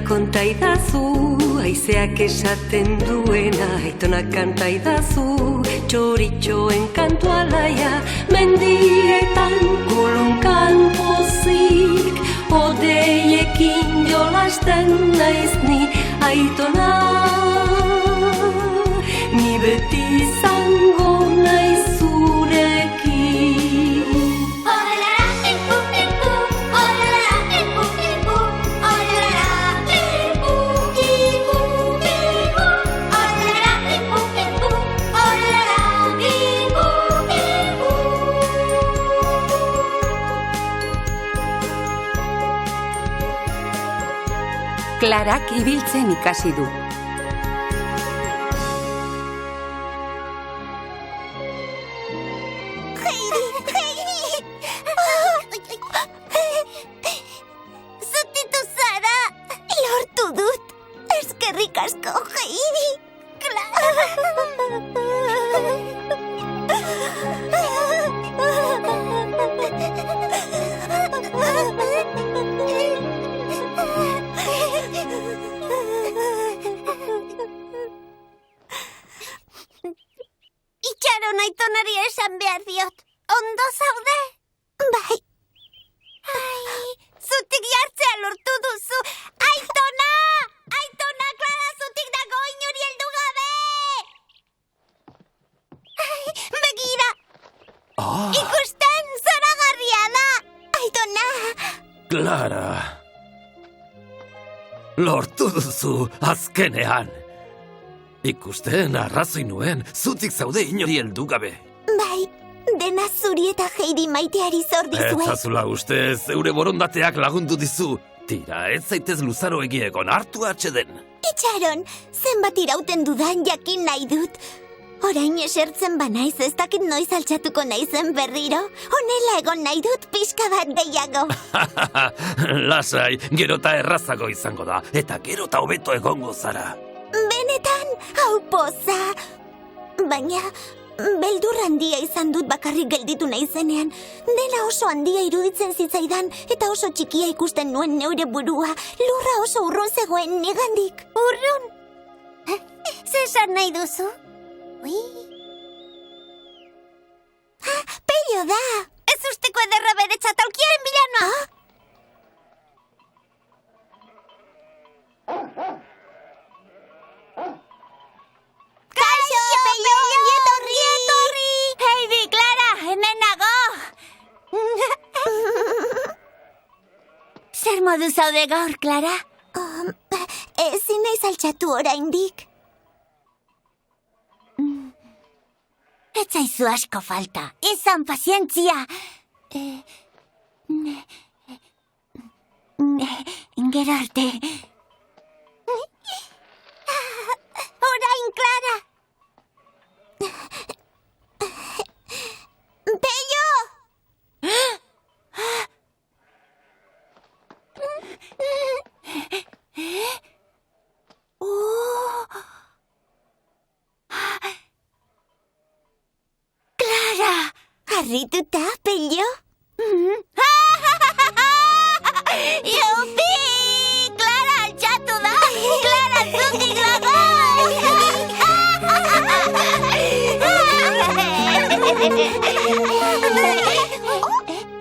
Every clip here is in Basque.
Konta idazu, haizeak esaten duena, aitona kanta idazu, txoritxoen kantu alaia, mendietan kolonkan pozik, odeiekin jolasten naiz ni, aitona, ni beti izango naiz zurekin. Klarak ibiltzen ikasi du. Zutitu zara! Lortu dut! Eskerrik asko, Heidi! Itxaron aitonari esan behar diot. Ondo zaude? Bai. Zutik jartzea lortu duzu. Aitona! Aitona, Klara, zutik dago inori heldu gabe! Begira! Ikusten, zoragarria da! Aitona! Klara! Lortu duzu, azkenean! Ikusten arrazoi nuen, zutik zaude inori heldu gabe. Bai, dena zuri eta Heidi maiteari zor dizue. Ez azula uste, zeure borondateak lagundu dizu. Tira, ez zaitez luzaro egiegon, hartu atxeden. Itxaron, zenbat irauten dudan jakin nahi dut. Orain esertzen banaiz, ez dakit noiz altxatuko naizen berriro. Honela egon nahi dut pixka bat gehiago. Lasai, gero eta errazago izango da, eta gero eta hobeto egongo zara. Benetan, hau poza. Baina, beldur handia izan dut bakarrik gelditu naizenean. Dena oso handia iruditzen zitzaidan, eta oso txikia ikusten nuen neure burua. Lurra oso urrun zegoen nigandik. Urrun? Zesan nahi duzu? Ui. Pello da! Ez usteko ederra bere txatalkiaren bilanoa! Kaixo, Pello! Etorri, etorri! Heidi, Klara, hemen nago! Zer modu zaude gaur, Klara? Ezin naiz altxatu oraindik. Ez zaizu asko falta. Izan pazientzia. Gero arte. Orain, Klara. Pello! Klara! Harrituta, Pello? Iupi! Klara altxatu da! Klara zutik dago!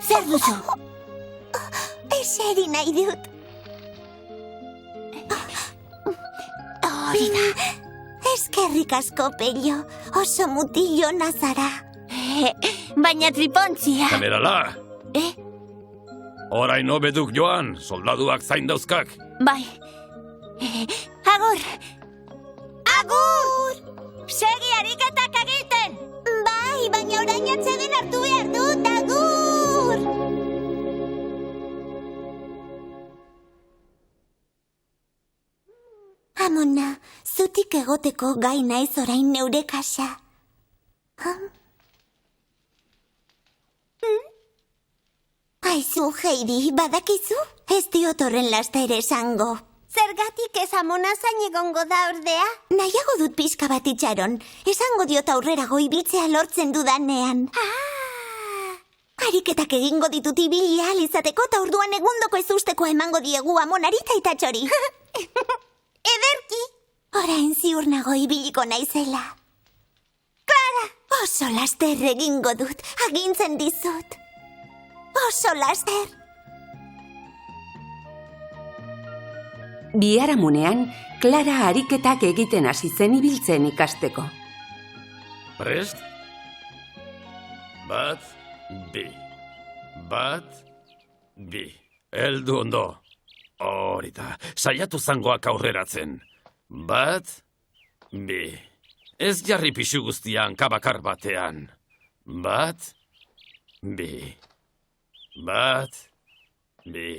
Zer duzu? Eseri nahi dut. Hori da. Eskerrik asko, Pello. Oso mutillo nazara. Baina tripontzia. Kamerala! Orain obeduk joan, soldaduak zain dauzkak. Bai. Agur! Agur! Segi ariketak egiten! Bai, baina orain atseden hartu behar dut, agur! Amona, zutik egoteko gai naiz orain neure kasa. Aizu, Heidi, badakizu? Ez diot horren lasta ere esango. Zergatik ez Amona zain egongo da ordea? Nahiago dut pixka bat itxaron. Esango diot aurrerago ibiltzea lortzen dudanean. Ariketak egingo ditut ibili ahal izateko eta orduan egundoko ezusteko emango diegu Amonari eta Itatxori. Ederki! Orain ziur nago ibiliko naizela. Clara! Oso laster egingo dut, agintzen dizut. Oso laster. Biharamunean, Clara ariketak egiten hasi zen ibiltzen ikasteko. Prest? Bat, bi. Bat, bi. Heldu ondo. Horita, saiatu zangoak aurreratzen. Bat, bi. Ez jarri pixu guztian kabakar batean. Bat, bi. Bat, bi.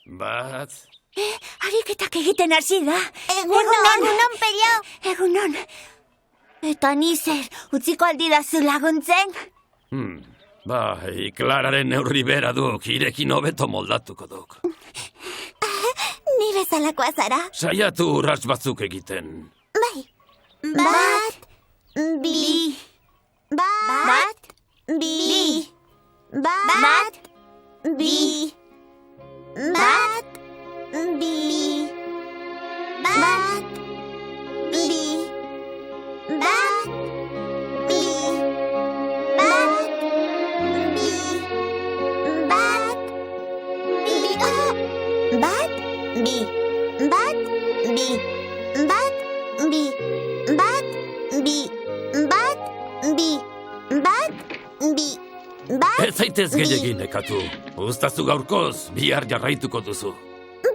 Bat... Ariketak egiten hasi da. Egunon, Pello. Egunon. Eta ni zer, utziko aldi dazu laguntzen? Bai, Clararen neurri bera duk, irekin hobeto moldatuko duk. Ni bezalakoa zara. Saiatu urrats batzuk egiten. Bai. Bat, bi. Bat, bi. Bat, bi. Bat, bi. Bat, bi. Bat, bi. Bat, bi. Bat, bi. Bat, bi. Bat, bi. Bat, bi. Bat, bi. Bat, bi. Bat, bi. Bat, Ez zaitez gehiagin ekatu. Uztazu gaurkoz, bihar jarraituko duzu.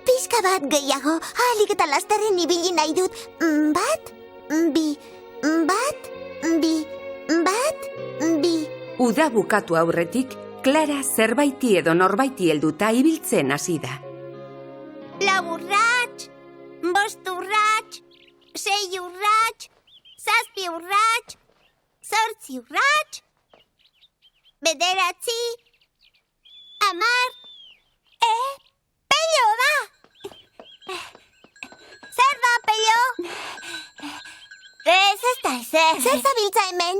pixka bat gehiago, ahalik eta lasterren ibili nahi dut. Bat, bi. Bat, bi. Bat, bi. Uda bukatu aurretik, Clara zerbaiti edo norbaiti helduta ibiltzen hasi da. Lau urrats, bost urrats, 6 urrats, 7 urrats, 8 urrats, 9, 10. Pello da! Zer da, Pello? Ez da ezer. Zer zabiltza hemen?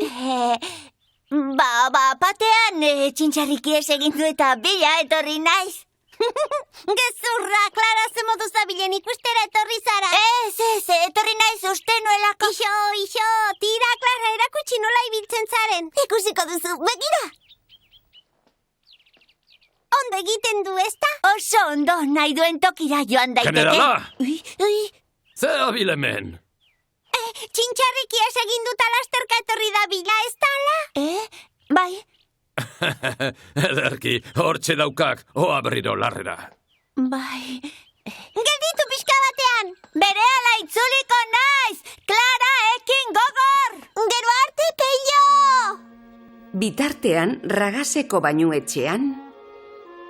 Batean txintxarriki egin du eta bila etorri naiz. Gezurra, Clara, ze modu zabilen ikustera etorri zara. Ez, etorri naiz uste nuelako. Ixo, tira, Clara, erakutsi nola ibiltzen zaren. Ikusiko duzu, begira! Ondo egiten du, ezta? Oso ondo, nahi duen tokira joan daiteke. Generala! Ui, Ze abil hemen? txintxarriki egin dut alasterka etorri da bila, ez tala? Bai. Ederki, hortxe daukak, oa berriro larrera. Bai. Gelditu pixka batean! Berehala itzuliko naiz! Clara, ekin gogor! Gero arte, Pello! Bitartean, Ragaseko bainuetxean,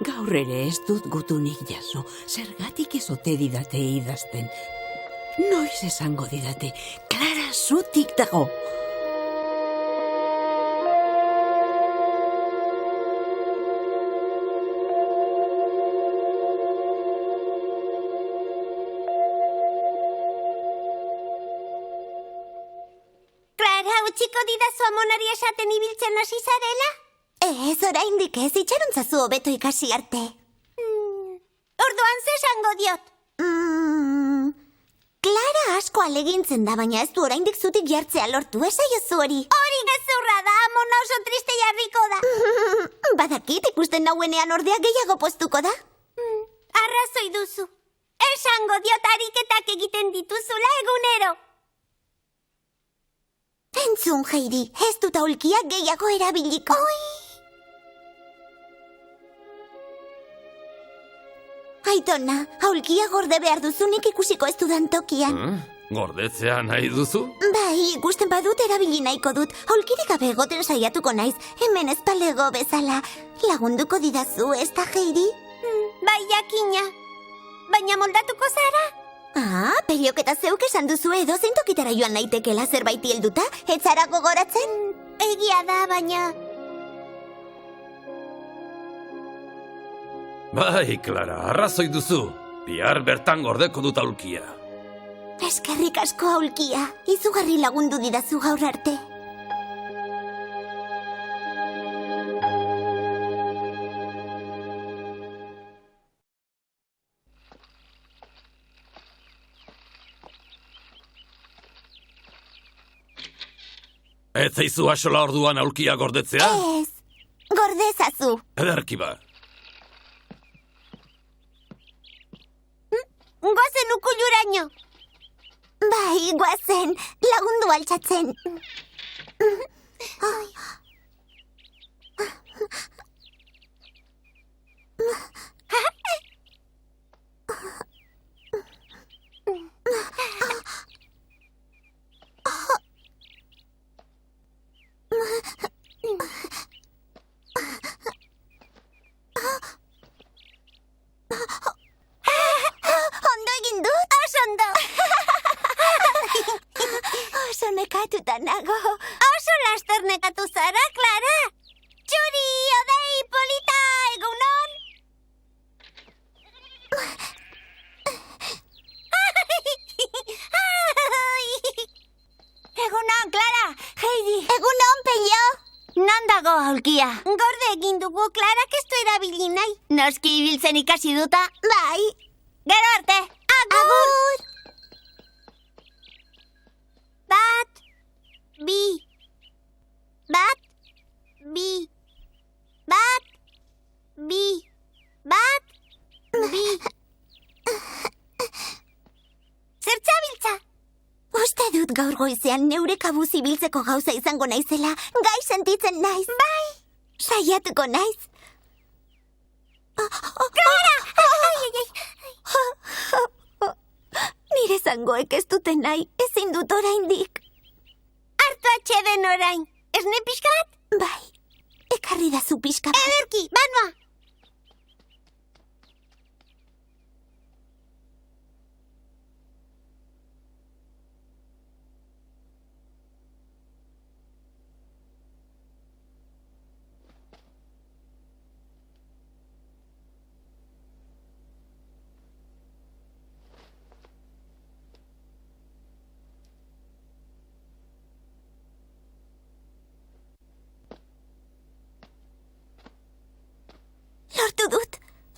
Gaur ere ez dut gutunik jaso, zergatik ez ote didate idazten. Noiz esango didate, Clara zutik dago. Clara, utziko didazu Amonari esaten ibiltzen hasi zarela? Ez, oraindik ez, itxarontzazu hobeto ikasi arte. Orduan ze esango diot? Clara asko alegintzen da, baina ez du oraindik zutik jartzea lortu, esaiozu hori. Hori gezurra da, Amona oso triste jarriko da. Badakit, ikusten nauenean ordea gehiago poztuko da. Arrazoi duzu. Esango diot ariketak egiten dituzula egunero. Entzun, Heidi, ez dut aulkiak gehiago erabiliko. Aitona, aulkia gorde behar duzunik ikusiko ez dudan tokian. Gordetzea nahi duzu? Bai, ikusten badut erabili nahiko dut. Aulkirik gabe egoten saiatuko naiz. Hemen ez palego bezala. Lagunduko didazu, ez da, Heidi? Bai, jakina. Baina moldatuko zara? Peliok eta zeuk esan duzu edo zein tokitara joan naitekela zerbaiti helduta? Ez zara gogoratzen? Egia da, baina... Bai, Clara, arrazoi duzu. Bihar bertan gordeko dut aulkia. Eskerrik asko aulkia. Izugarri lagundu didazu gaur arte. Ez zaizu asola orduan aulkia gordetzea? Ez, gordezazu. Ederki ba. Goazen ukuluraino. Bai, guazen, lagundu altxatzen. Ondo egin dut? Oso ondo. Oso nekatuta nago. Oso laster nekatu zara, Clara. Txuri, odei, polita, egunon. Egunon, Clara. Heidi. Egunon, Pello. Non dago aulkia? Gorde egin dugu, Clarak ez du erabili nahi. Noski ibiltzen ikasi duta. Bai. Gero arte. Agur. Bat, bi. Bat, bi. Bat, bi. Bat, bi. Zertzabiltza? Uste dut gaur goizean neure kabuz ibiltzeko gauza izango naizela. Gai sentitzen naiz. Bai. Saiatuko naiz. Clara! Nire zangoek ez dute nahi, ezin dut oraindik. Hartu atxeden orain. Esne pixka bat? Bai, ekarri da zu pixka bat. Ederki, banoa.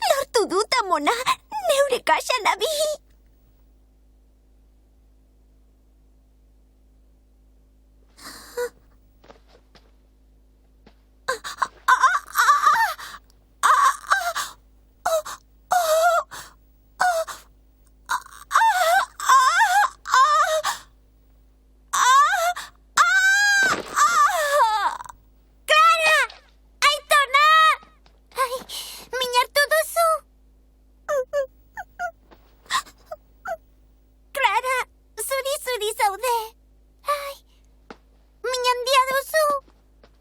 Lortu dut, amona, neure kaxa nabil.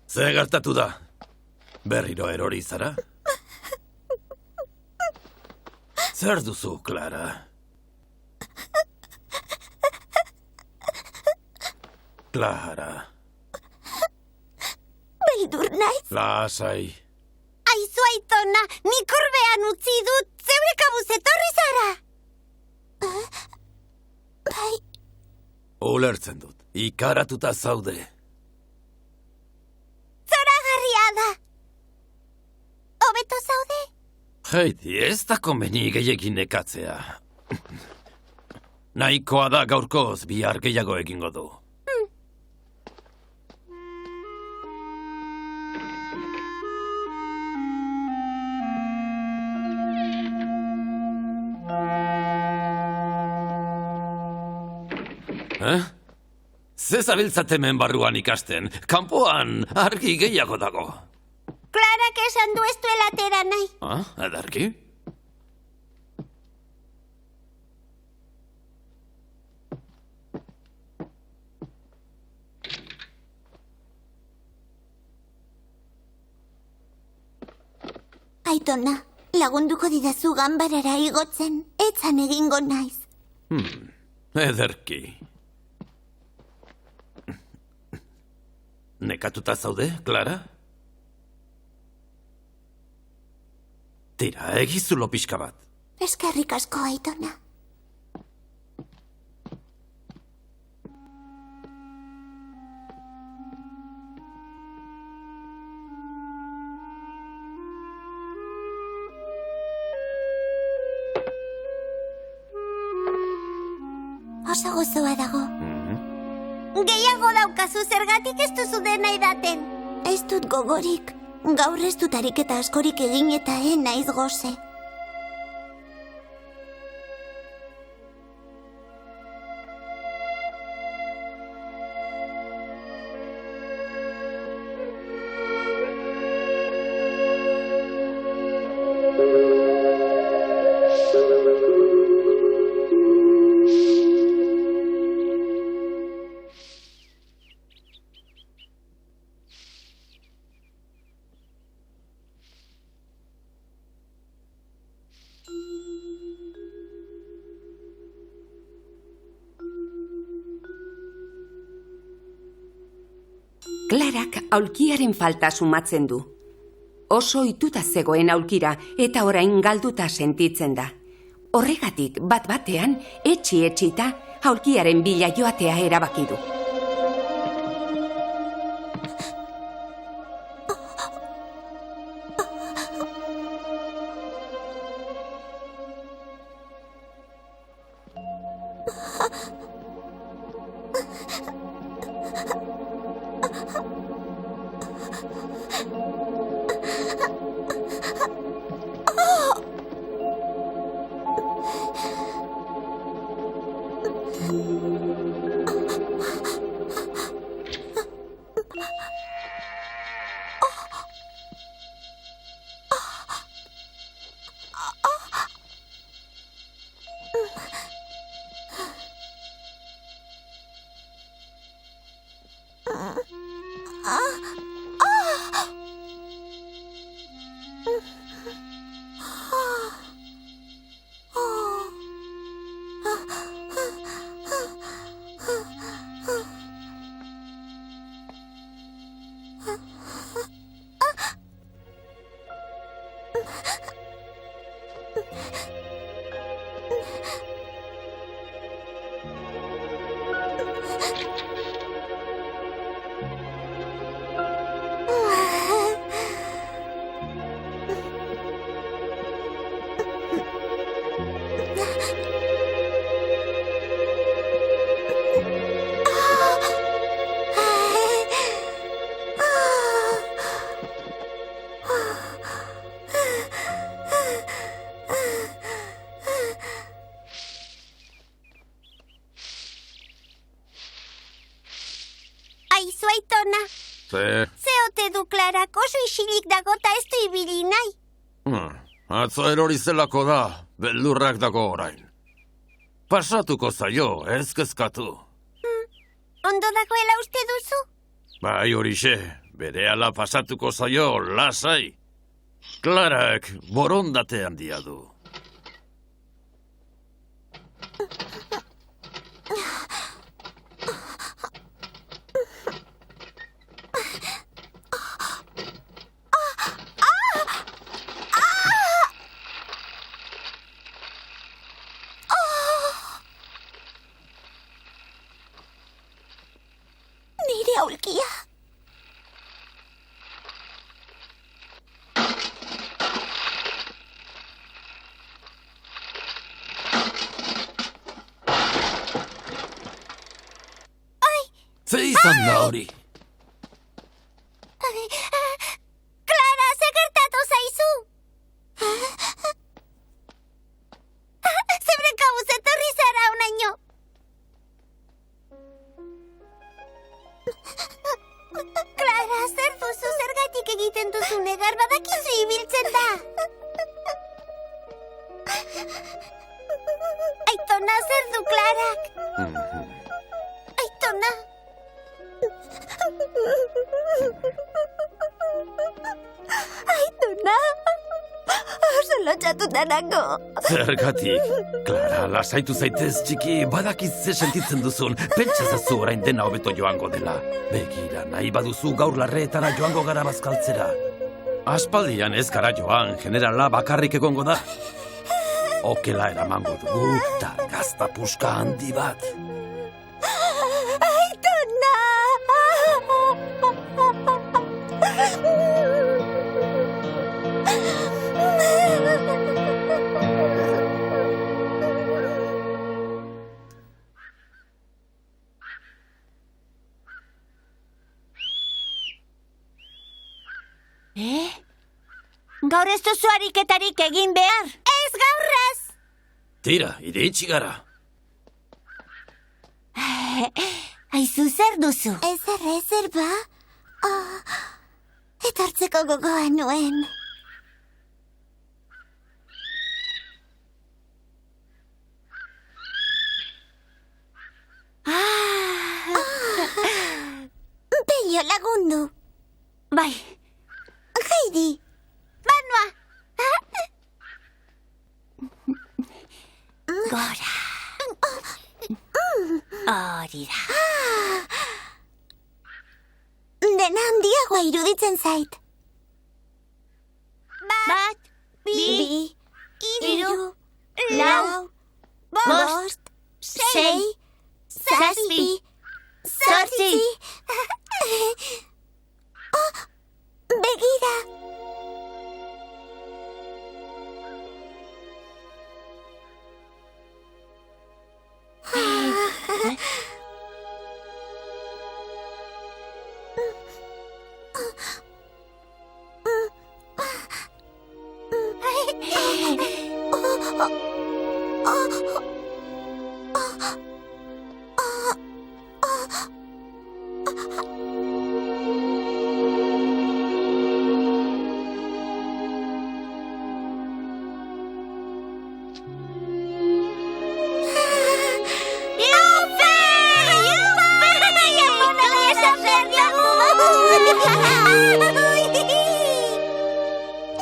Ze gertatu da? Berriro erori zara? Zer duzu, Clara? Clara. Beldur naiz. Lasai. Aizu aitona, nik urbean utzi dut, zeure kabuz etorri zara. Bai. Ulertzen dut, ikaratuta zaude. Zoragarria da. Hobeto zaude? Heidi, ez da komeni gehiagin nekatzea. Nahikoa da gaurkoz bihar gehiago egingo du. Ze zabiltzatemen barruan ikasten, kanpoan argi gehiago dago. Clarak esan du ez duela atera nahi. Edarki? Aitona, lagunduko didazu ganbarara igotzen, etzan egingo naiz. Ederki. Nekatuta zaude, Clara? Tira, egizulo pixka bat. Eskerrik asko, Aitona. Oso gozoa dago. Gehiago daukazu, zergatik ez duzu dena edaten. Ez dut gogorik. Gaur ez dut ariketa askorik egin eta naiz goze. Klarak aulkiaren falta sumatzen du. Oso ohituta zegoen aulkira eta orain galduta sentitzen da. Horregatik bat-batean, etxi-etxita, aulkiaren bila joatea erabaki du. Aizu, Aitona. Ze ote du Klarak, oso isilik dago eta ez du ibili nahi. Atzo erori zelako da, beldurrak dago orain. Pasatuko zaio, ez kezkatu. Ondo dagoela uste duzu? Bai horixe, berehala pasatuko zaio, lasai. Klarak borondate handia du. Nire aulkia. Ze izan da hori? Clara, ze gertatu zaizu? Zebre kabuz etorri zara unaino. Clara, zer duzu, zergatik egiten duzu negar, badakizu ibiltzen da. Aitona, zer du Klarak? Aitona. Aitona. Oso lotxatuta nago. Zergatik? Clara, lasaitu zaitez, txiki, badakiz ze sentitzen duzun. Pentsazazu orain dena hobeto joango dela. Begira, nahi baduzu gaur larreetara joango gara bazkaltzera. Aspaldian ez gara joan, generala bakarrik egongo da. Okela eramango dugu, eta gazta puska handi bat. Aitona! Gaur ez duzu ariketarik egin behar? Ez gaurraz! Tira, iritsi gara. Aizu zer duzu? Ezer ba? Etortzeko gogoa nuen. Pello lagundu. Bai, Heidi. Banua! Gora. Hori da. Dena handiagoa iruditzen zait. Bat, Bi, hiru, lau, bost, sei, zazpi, zortzi. Begira.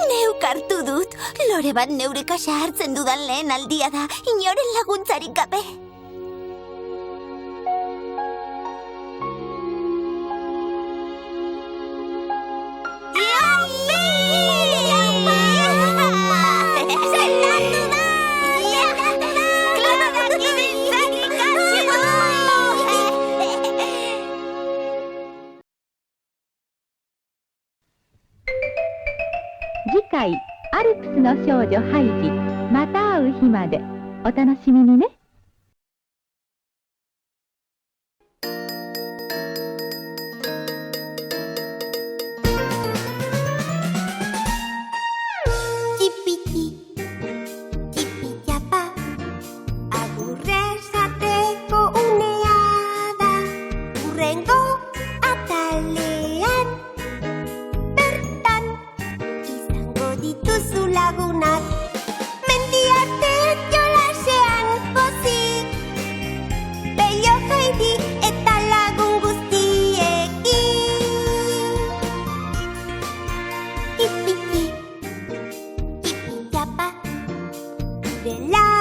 Neuk hartu dut. Lore bat neure kasa hartzen dudan lehen aldia da, inoren laguntzarik gabe.次回アルプスの少女ハイジまた会う日までお楽しみにね。Bella